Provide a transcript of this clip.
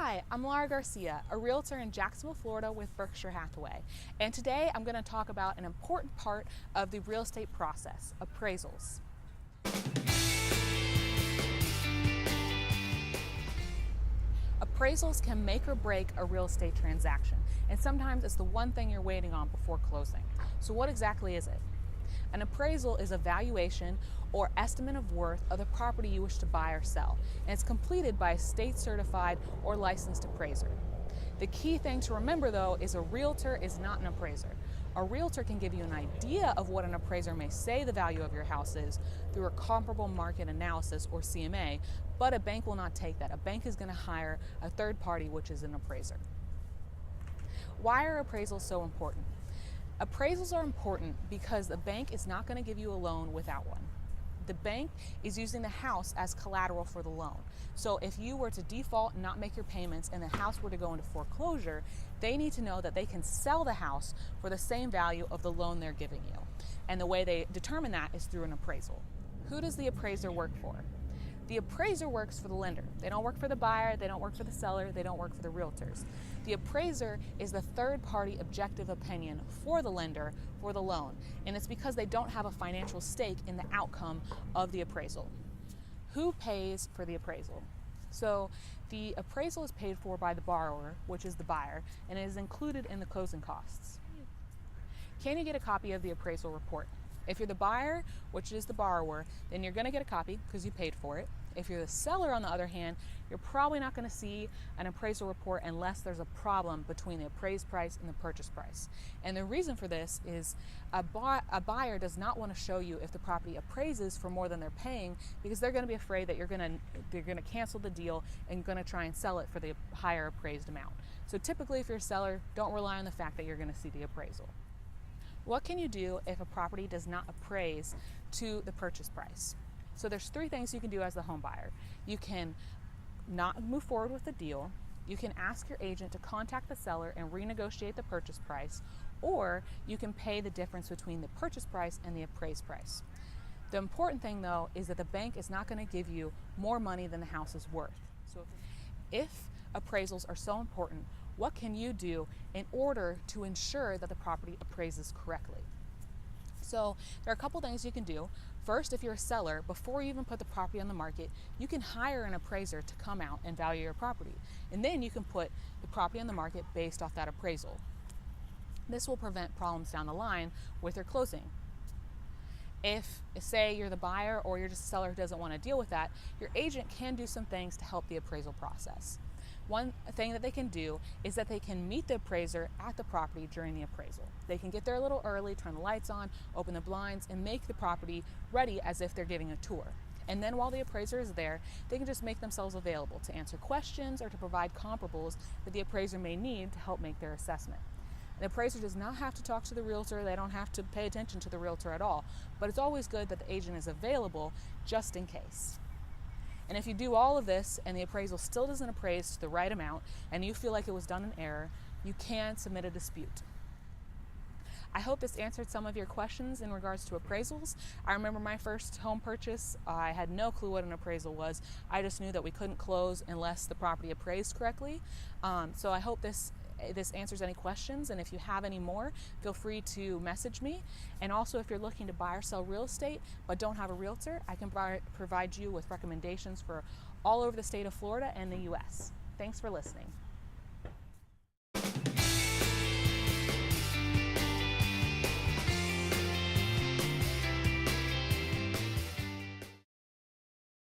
Hi, I'm Laura Garcia, a realtor in Jacksonville, Florida with Berkshire Hathaway. And today I'm going to talk about an important part of the real estate process, appraisals. Appraisals can make or break a real estate transaction, and sometimes it's the one thing you're waiting on before closing. So what exactly is it? An appraisal is a valuation or estimate of worth of the property you wish to buy or sell, and it's completed by a state-certified or licensed appraiser. The key thing to remember, though, is a realtor is not an appraiser. A realtor can give you an idea of what an appraiser may say the value of your house is through a comparable market analysis or CMA, but a bank will not take that. A bank is going to hire a third party, which is an appraiser. Why are appraisals so important? Appraisals are important because the bank is not going to give you a loan without one. The bank is using the house as collateral for the loan. So if you were to default and not make your payments and the house were to go into foreclosure, they need to know that they can sell the house for the same value of the loan they're giving you. And the way they determine that is through an appraisal. Who does the appraiser work for? The appraiser works for the lender. They don't work for the buyer, they don't work for the seller, they don't work for the realtors. The appraiser is the third-party objective opinion for the lender for the loan, and it's because they don't have a financial stake in the outcome of the appraisal. Who pays for the appraisal? So the appraisal is paid for by the borrower, which is the buyer, and it is included in the closing costs. Can you get a copy of the appraisal report? If you're the buyer, which is the borrower, then you're going to get a copy because you paid for it. If you're the seller, on the other hand, you're probably not going to see an appraisal report unless there's a problem between the appraised price and the purchase price. And the reason for this is a buyer does not want to show you if the property appraises for more than they're paying, because they're going to be afraid that they're going to cancel the deal and going to try and sell it for the higher appraised amount. So typically, if you're a seller, don't rely on the fact that you're going to see the appraisal. What can you do if a property does not appraise to the purchase price? So there's three things you can do as the home buyer. You can not move forward with the deal, you can ask your agent to contact the seller and renegotiate the purchase price, or you can pay the difference between the purchase price and the appraised price. The important thing, though, is that the bank is not going to give you more money than the house is worth. So if appraisals are so important, what can you do in order to ensure that the property appraises correctly? So there are a couple things you can do. First, if you're a seller, before you even put the property on the market, you can hire an appraiser to come out and value your property. And then you can put the property on the market based off that appraisal. This will prevent problems down the line with your closing. If, say, you're the buyer or you're just a seller who doesn't want to deal with that, your agent can do some things to help the appraisal process. One thing that they can do is that they can meet the appraiser at the property during the appraisal. They can get there a little early, turn the lights on, open the blinds, and make the property ready as if they're giving a tour. And then while the appraiser is there, they can just make themselves available to answer questions or to provide comparables that the appraiser may need to help make their assessment. The appraiser does not have to talk to the realtor, they don't have to pay attention to the realtor at all, but it's always good that the agent is available just in case. And if you do all of this and the appraisal still doesn't appraise to the right amount and you feel like it was done in error, you can submit a dispute. I hope this answered some of your questions in regards to appraisals. I remember my first home purchase, I had no clue what an appraisal was. I just knew that we couldn't close unless the property appraised correctly. So I hope this answers any questions, and if you have any more, feel free to message me. And also, if you're looking to buy or sell real estate but don't have a realtor, I can provide you with recommendations for all over the state of Florida and the US. Thanks for listening.